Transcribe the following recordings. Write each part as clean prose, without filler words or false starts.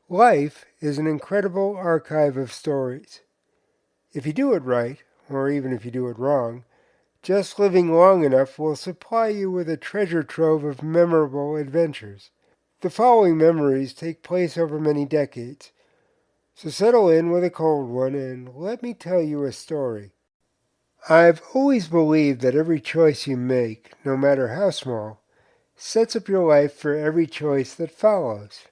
Life is an incredible archive of stories. If you do it right, or even if you do it wrong, just living long enough will supply you with a treasure trove of memorable adventures. The following memories take place over many decades, so settle in with a cold one and let me tell you a story. I've always believed that every choice you make, no matter how small, sets up your life for every choice that follows.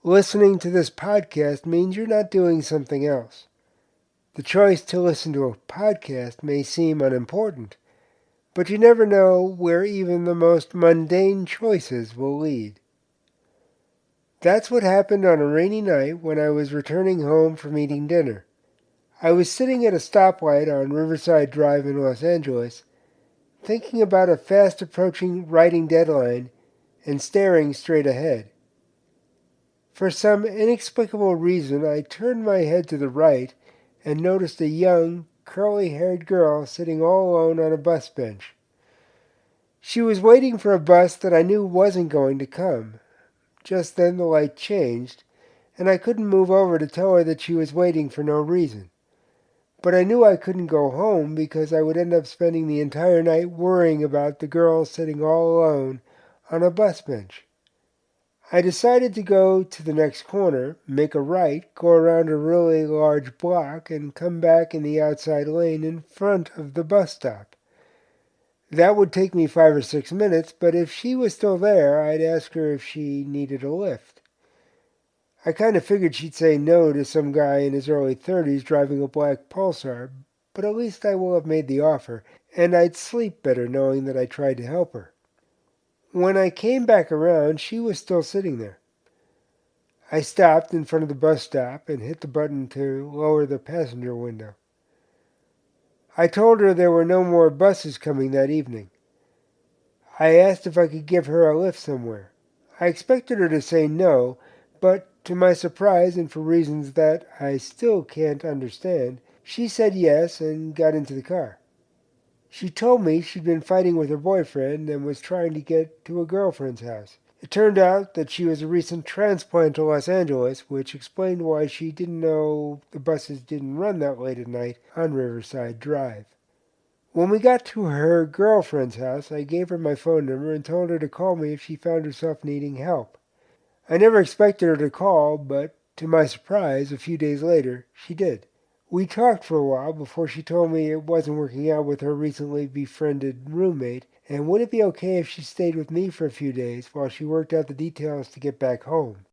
Listening to this podcast means you're not doing something else. The choice to listen to a podcast may seem unimportant, but you never know where even the most mundane choices will lead. That's what happened on a rainy night when I was returning home from eating dinner. I was sitting at a stoplight on Riverside Drive in Los Angeles, thinking about a fast approaching writing deadline and staring straight ahead. For some inexplicable reason, I turned my head to the right and noticed a young, curly haired girl sitting all alone on a bus bench. She was waiting for a bus that I knew wasn't going to come. Just then the light changed, and I couldn't move over to tell her that she was waiting for no reason. But I knew I couldn't go home because I would end up spending the entire night worrying about the girl sitting all alone on a bus bench. I decided to go to the next corner, make a right, go around a really large block, and come back in the outside lane in front of the bus stop. That would take me 5 or 6 minutes, but if she was still there, I'd ask her if she needed a lift. I kind of figured she'd say no to some guy in his early 30s driving a black Pulsar, but at least I will have made the offer, and I'd sleep better knowing that I tried to help her. When I came back around, she was still sitting there. I stopped in front of the bus stop and hit the button to lower the passenger window. I told her there were no more buses coming that evening. I asked if I could give her a lift somewhere. I expected her to say no, but to my surprise, and for reasons that I still can't understand, she said yes and got into the car. She told me she'd been fighting with her boyfriend and was trying to get to a girlfriend's house. It turned out that she was a recent transplant to Los Angeles, which explained why she didn't know the buses didn't run that late at night on Riverside Drive. When we got to her girlfriend's house, I gave her my phone number and told her to call me if she found herself needing help. I never expected her to call, but to my surprise, a few days later, she did. We talked for a while before she told me it wasn't working out with her recently befriended roommate, and would it be okay if she stayed with me for a few days while she worked out the details to get back home?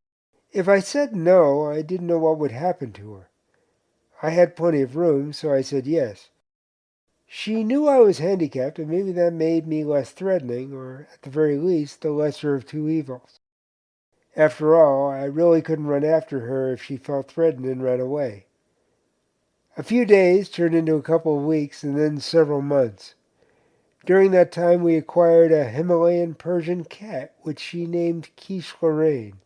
If I said no, I didn't know what would happen to her. I had plenty of room, so I said yes. She knew I was handicapped, and maybe that made me less threatening, or at the very least, the lesser of two evils. After all, I really couldn't run after her if she felt threatened and ran away. A few days turned into a couple of weeks and then several months. During that time, we acquired a Himalayan Persian cat, which she named Quiche Lorraine.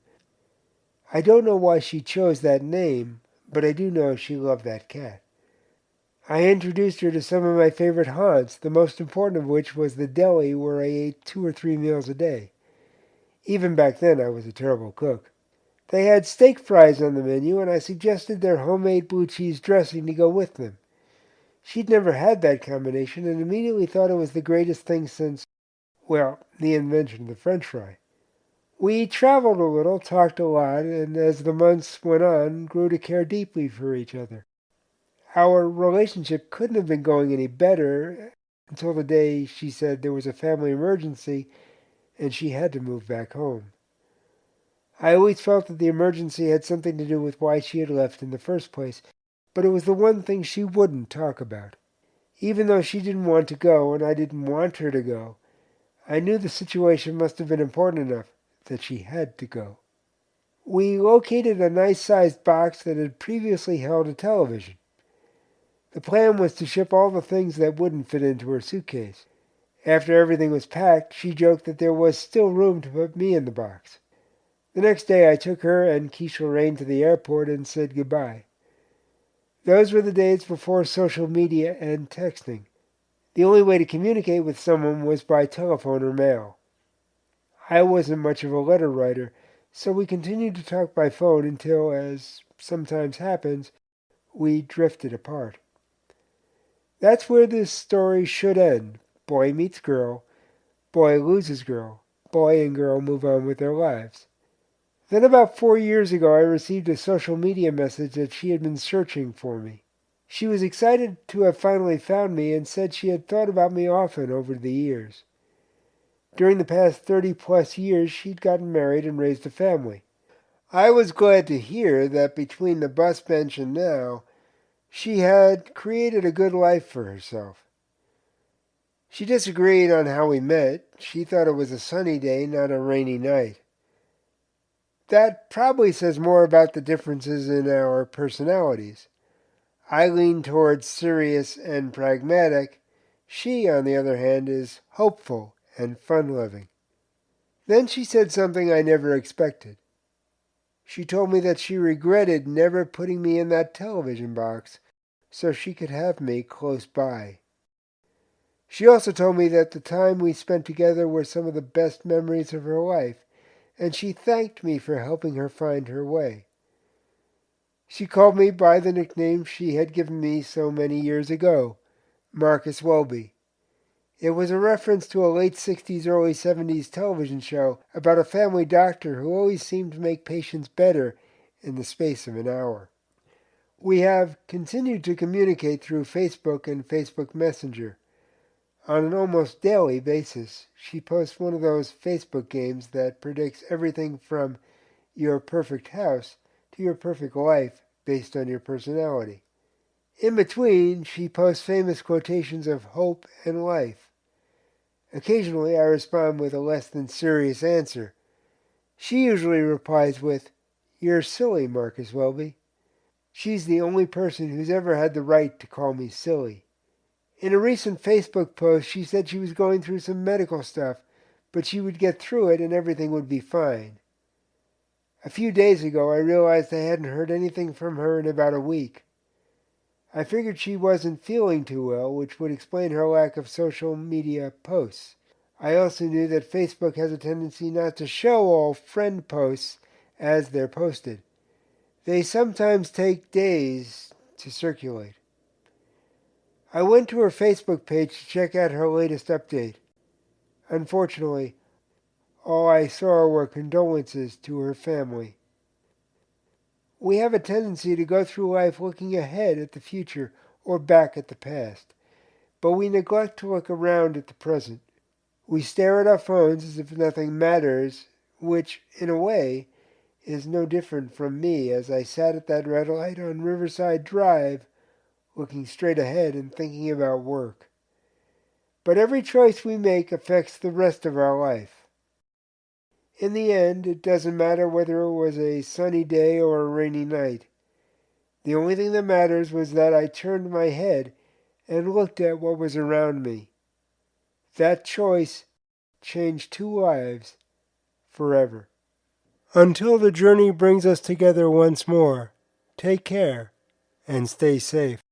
I don't know why she chose that name, but I do know she loved that cat. I introduced her to some of my favorite haunts, the most important of which was the deli where I ate 2 or 3 meals a day. Even back then, I was a terrible cook. They had steak fries on the menu, and I suggested their homemade blue cheese dressing to go with them. She'd never had that combination and immediately thought it was the greatest thing since, well, the invention of the French fry. We traveled a little, talked a lot, and as the months went on, grew to care deeply for each other. Our relationship couldn't have been going any better until the day she said there was a family emergency and she had to move back home. I always felt that the emergency had something to do with why she had left in the first place, but it was the one thing she wouldn't talk about. Even though she didn't want to go and I didn't want her to go, I knew the situation must have been important enough that she had to go. We located a nice-sized box that had previously held a television. The plan was to ship all the things that wouldn't fit into her suitcase. After everything was packed, she joked that there was still room to put me in the box. The next day I took her and Quiche Lorraine to the airport and said goodbye. Those were the days before social media and texting. The only way to communicate with someone was by telephone or mail. I wasn't much of a letter writer, So we continued to talk by phone until, as sometimes happens, we drifted apart. That's where this story should end. Boy meets girl, boy loses girl, boy and girl move on with their lives. Then about 4 years ago I received a social media message that she had been searching for me. She was excited to have finally found me and said she had thought about me often over the years. During the past 30+ years she'd gotten married and raised a family. I was glad to hear that between the bus bench and now, she had created a good life for herself. She disagreed on how we met. She thought it was a sunny day, not a rainy night. That probably says more about the differences in our personalities. I lean towards serious and pragmatic. She, on the other hand, is hopeful and fun-loving. Then she said something I never expected. She told me that she regretted never putting me in that television box so she could have me close by. She also told me that the time we spent together were some of the best memories of her life, and she thanked me for helping her find her way. She called me by the nickname she had given me so many years ago, Marcus Welby. It was a reference to a late 60s, early 70s television show about a family doctor who always seemed to make patients better in the space of an hour. We have continued to communicate through Facebook and Facebook Messenger. On an almost daily basis, she posts one of those Facebook games that predicts everything from your perfect house to your perfect life based on your personality. In between, she posts famous quotations of hope and life. Occasionally, I respond with a less than serious answer. She usually replies with, "You're silly, Marcus Welby." She's the only person who's ever had the right to call me silly. In a recent Facebook post, she said she was going through some medical stuff, but she would get through it and everything would be fine. A few days ago, I realized I hadn't heard anything from her in about a week. I figured she wasn't feeling too well, which would explain her lack of social media posts. I also knew that Facebook has a tendency not to show all friend posts as they're posted. They sometimes take days to circulate. I went to her Facebook page to check out her latest update. Unfortunately, all I saw were condolences to her family. We have a tendency to go through life looking ahead at the future or back at the past, but we neglect to look around at the present. We stare at our phones as if nothing matters, which, in a way, is no different from me as I sat at that red light on Riverside Drive, looking straight ahead and thinking about work. But every choice we make affects the rest of our life. In the end, it doesn't matter whether it was a sunny day or a rainy night. The only thing that matters was that I turned my head and looked at what was around me. That choice changed two lives forever. Until the journey brings us together once more, take care and stay safe.